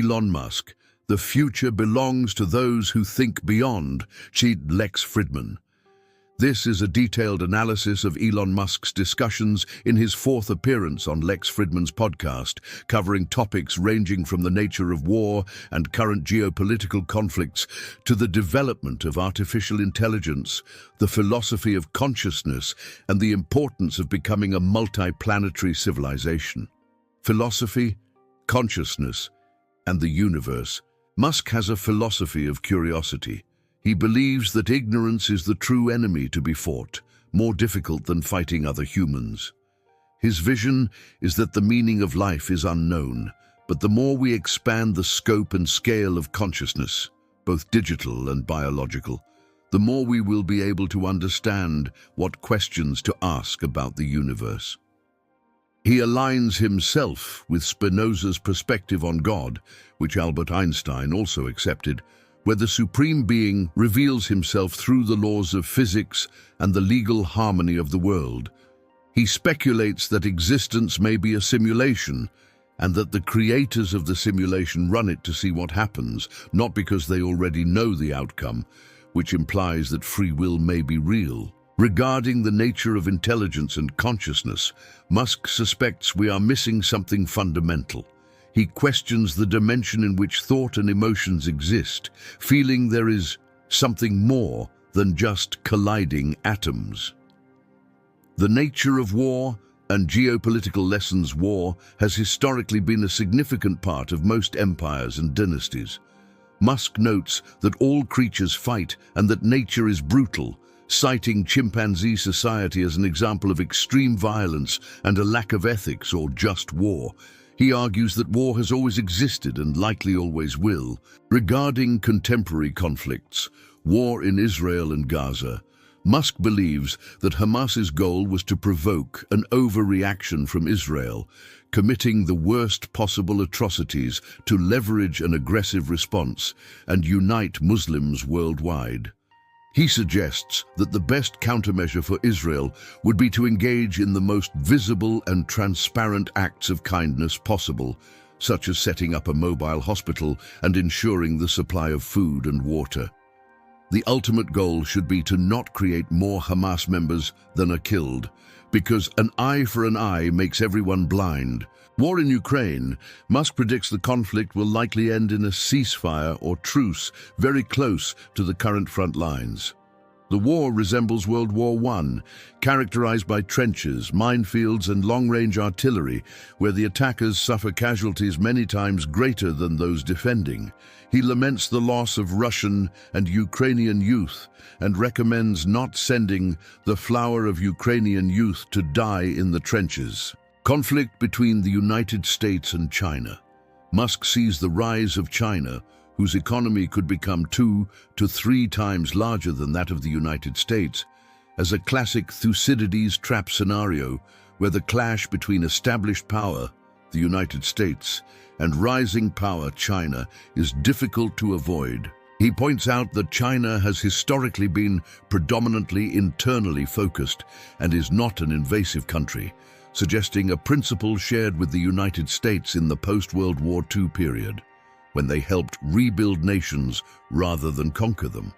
Elon Musk, "The future belongs to those who think beyond," cheat Lex Fridman. This is a detailed analysis of Elon Musk's discussions in his fourth appearance on Lex Fridman's podcast, covering topics ranging from the nature of war and current geopolitical conflicts to the development of artificial intelligence, the philosophy of consciousness, and the importance of becoming a multi-planetary civilization. Philosophy, consciousness, and the universe. Musk has a philosophy of curiosity. He believes that ignorance is the true enemy to be fought, more difficult than fighting other humans. His vision is that the meaning of life is unknown, but the more we expand the scope and scale of consciousness, both digital and biological, the more we will be able to understand what questions to ask about the universe. He aligns himself with Spinoza's perspective on God, which Albert Einstein also accepted, where the Supreme Being reveals himself through the laws of physics and the legal harmony of the world. He speculates that existence may be a simulation, and that the creators of the simulation run it to see what happens, not because they already know the outcome, which implies that free will may be real. Regarding the nature of intelligence and consciousness, Musk suspects we are missing something fundamental. He questions the dimension in which thought and emotions exist, feeling there is something more than just colliding atoms. The nature of war and geopolitical lessons. War has historically been a significant part of most empires and dynasties. Musk notes that all creatures fight and that nature is brutal, citing chimpanzee society as an example of extreme violence and a lack of ethics or just war. He argues that war has always existed and likely always will. Regarding contemporary conflicts, war in Israel and Gaza, Musk believes that Hamas's goal was to provoke an overreaction from Israel, committing the worst possible atrocities to leverage an aggressive response and unite Muslims worldwide. He suggests that the best countermeasure for Israel would be to engage in the most visible and transparent acts of kindness possible, such as setting up a mobile hospital and ensuring the supply of food and water. The ultimate goal should be to not create more Hamas members than are killed, because an eye for an eye makes everyone blind. War in Ukraine, Musk predicts the conflict will likely end in a ceasefire or truce very close to the current front lines. The war resembles World War I, characterized by trenches, minefields, and long-range artillery, where the attackers suffer casualties many times greater than those defending. He laments the loss of Russian and Ukrainian youth and recommends not sending the flower of Ukrainian youth to die in the trenches. Conflict between the United States and China. Musk sees the rise of China, whose economy could become 2 to 3 times larger than that of the United States, as a classic Thucydides trap scenario where the clash between established power, the United States, and rising power, China, is difficult to avoid. He points out that China has historically been predominantly internally focused and is not an invasive country, suggesting a principle shared with the United States in the post-World War II period, when they helped rebuild nations rather than conquer them.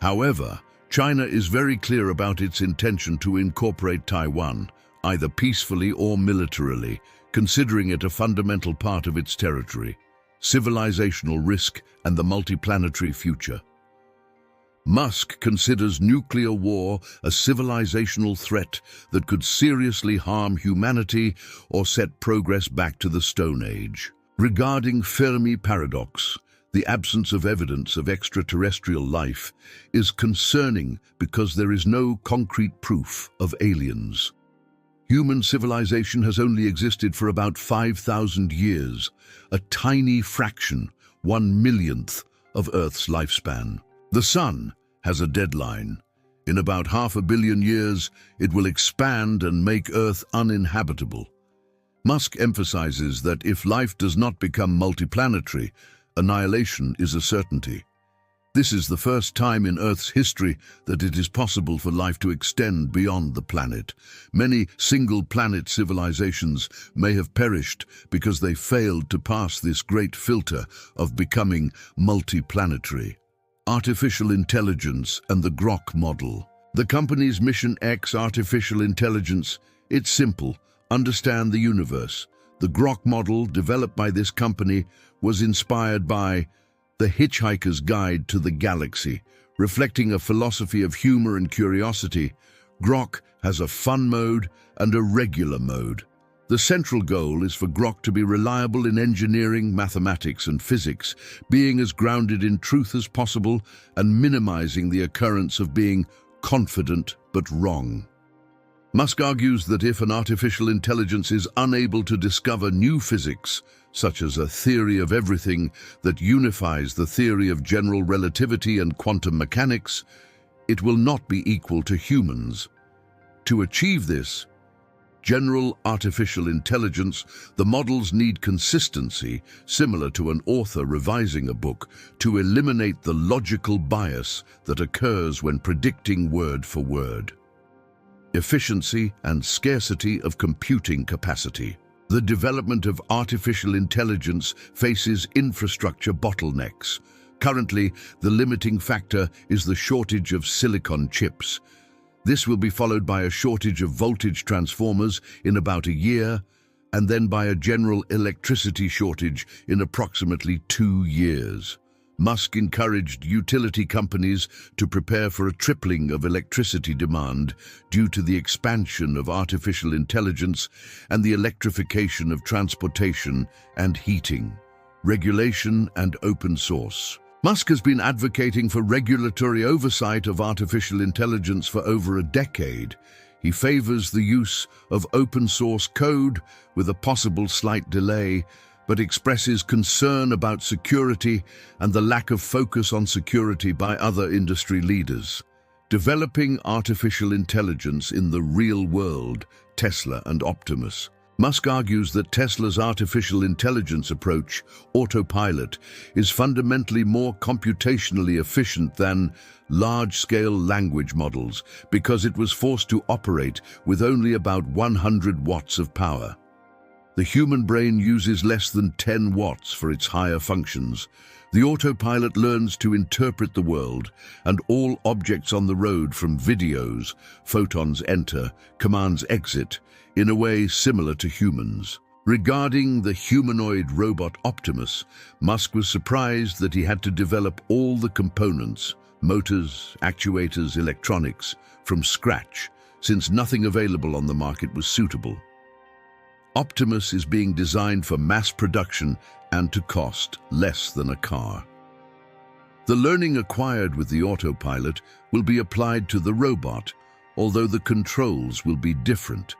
However, China is very clear about its intention to incorporate Taiwan, either peacefully or militarily, considering it a fundamental part of its territory, civilizational risk, and the multiplanetary future. Musk considers nuclear war a civilizational threat that could seriously harm humanity or set progress back to the Stone Age. Regarding Fermi paradox, the absence of evidence of extraterrestrial life is concerning because there is no concrete proof of aliens. Human civilization has only existed for about 5,000 years, a tiny fraction, 1/1,000,000th of Earth's lifespan. The Sun has a deadline. In about 500 million years, it will expand and make Earth uninhabitable. Musk emphasizes that if life does not become multiplanetary, annihilation is a certainty. This is the first time in Earth's history that it is possible for life to extend beyond the planet. Many single-planet civilizations may have perished because they failed to pass this great filter of becoming multiplanetary. Artificial intelligence and the Grok model. The company's Mission X artificial intelligence, it's simple: understand the universe. The Grok model, developed by this company, was inspired by The Hitchhiker's Guide to the Galaxy. Reflecting a philosophy of humor and curiosity, Grok has a fun mode and a regular mode. The central goal is for Grok to be reliable in engineering, mathematics, and physics, being as grounded in truth as possible and minimizing the occurrence of being confident but wrong. Musk argues that if an artificial intelligence is unable to discover new physics, such as a theory of everything that unifies the theory of general relativity and quantum mechanics, it will not be equal to humans. To achieve this, general artificial intelligence, the models need consistency, similar to an author revising a book, to eliminate the logical bias that occurs when predicting word for word. Efficiency and scarcity of computing capacity. The development of artificial intelligence faces infrastructure bottlenecks. Currently, the limiting factor is the shortage of silicon chips. This will be followed by a shortage of voltage transformers in about a year, and then by a general electricity shortage in approximately 2 years. Musk encouraged utility companies to prepare for a tripling of electricity demand due to the expansion of artificial intelligence and the electrification of transportation and heating. Regulation and open source. Musk has been advocating for regulatory oversight of artificial intelligence for over a decade. He favors the use of open source code with a possible slight delay, but expresses concern about security and the lack of focus on security by other industry leaders. Developing artificial intelligence in the real world, Tesla and Optimus. Musk argues that Tesla's artificial intelligence approach, autopilot, is fundamentally more computationally efficient than large-scale language models because it was forced to operate with only about 100 watts of power. The human brain uses less than 10 watts for its higher functions. The autopilot learns to interpret the world, and all objects on the road, from videos, photons enter, commands exit, in a way similar to humans. Regarding the humanoid robot Optimus, Musk was surprised that he had to develop all the components, motors, actuators, electronics, from scratch, since nothing available on the market was suitable. Optimus is being designed for mass production and to cost less than a car. The learning acquired with the autopilot will be applied to the robot, although the controls will be different.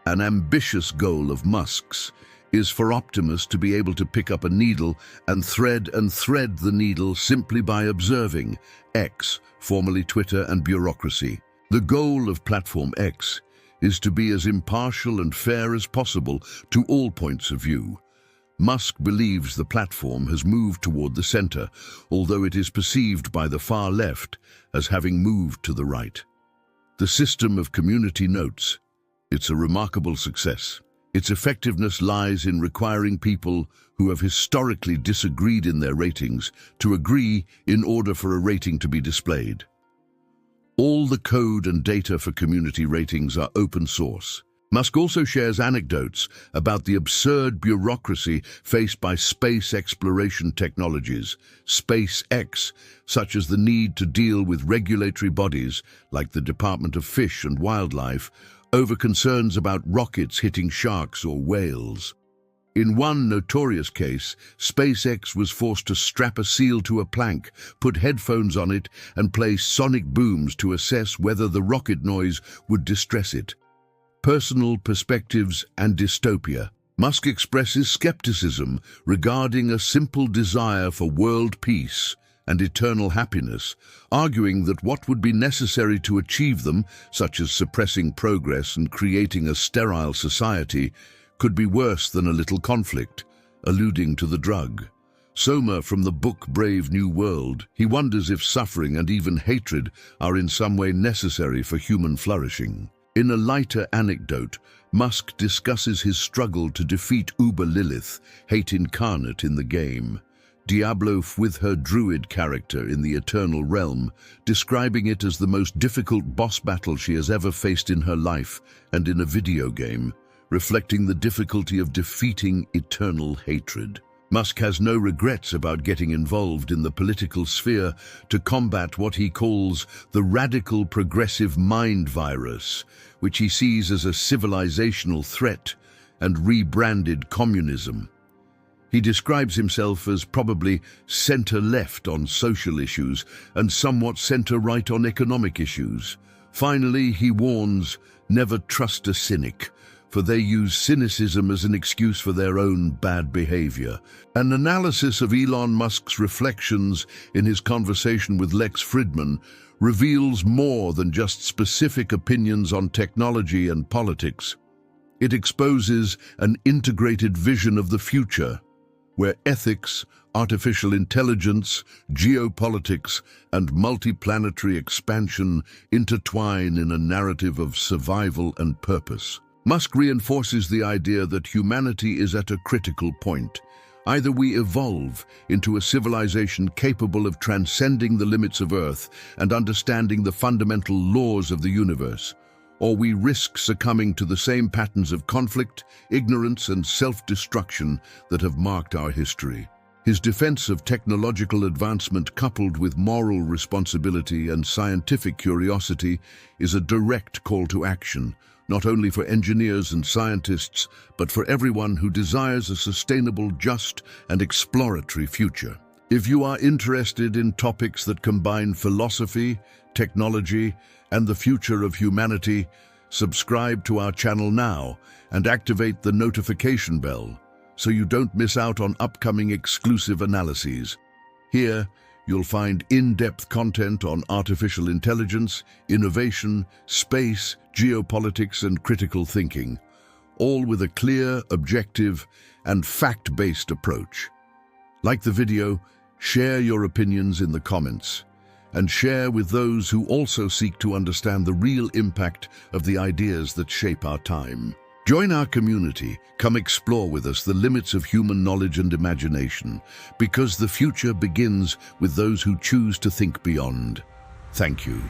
An ambitious goal of Musk's is for Optimus to be able to pick up a needle and thread the needle simply by observing. X, formerly Twitter and bureaucracy. The goal of Platform X is to be as impartial and fair as possible to all points of view. Musk believes the platform has moved toward the center, although it is perceived by the far left as having moved to the right. The system of community notes. It's a remarkable success. Its effectiveness lies in requiring people who have historically disagreed in their ratings to agree in order for a rating to be displayed. All the code and data for community ratings are open source. Musk also shares anecdotes about the absurd bureaucracy faced by space exploration technologies, SpaceX, such as the need to deal with regulatory bodies like the Department of Fish and Wildlife over concerns about rockets hitting sharks or whales. In one notorious case, SpaceX was forced to strap a seal to a plank, put headphones on it, and play sonic booms to assess whether the rocket noise would distress it. Personal perspectives and dystopia. Musk expresses skepticism regarding a simple desire for world peace and eternal happiness, arguing that what would be necessary to achieve them, such as suppressing progress and creating a sterile society, could be worse than a little conflict, alluding to the drug. Soma from the book Brave New World, he wonders if suffering and even hatred are in some way necessary for human flourishing. In a lighter anecdote, Musk discusses his struggle to defeat Uber Lilith, hate incarnate in the game, Diablo with her druid character in the Eternal Realm, describing it as the most difficult boss battle she has ever faced in her life and in a video game, reflecting the difficulty of defeating eternal hatred. Musk has no regrets about getting involved in the political sphere to combat what he calls the radical progressive mind virus, which he sees as a civilizational threat and rebranded communism. He describes himself as probably center-left on social issues and somewhat center-right on economic issues. Finally, he warns, never trust a cynic, for they use cynicism as an excuse for their own bad behavior. An analysis of Elon Musk's reflections in his conversation with Lex Fridman reveals more than just specific opinions on technology and politics. It exposes an integrated vision of the future, where ethics, artificial intelligence, geopolitics, and multiplanetary expansion intertwine in a narrative of survival and purpose. Musk reinforces the idea that humanity is at a critical point. Either we evolve into a civilization capable of transcending the limits of Earth and understanding the fundamental laws of the universe, or we risk succumbing to the same patterns of conflict, ignorance, and self-destruction that have marked our history. His defense of technological advancement coupled with moral responsibility and scientific curiosity is a direct call to action, not only for engineers and scientists, but for everyone who desires a sustainable, just, and exploratory future. If you are interested in topics that combine philosophy, technology, and the future of humanity, subscribe to our channel now and activate the notification bell so you don't miss out on upcoming exclusive analyses. Here, you'll find in-depth content on artificial intelligence, innovation, space, geopolitics, and critical thinking, all with a clear, objective, and fact-based approach. Like the video, share your opinions in the comments, and share with those who also seek to understand the real impact of the ideas that shape our time. Join our community, come explore with us the limits of human knowledge and imagination, because the future begins with those who choose to think beyond. Thank you.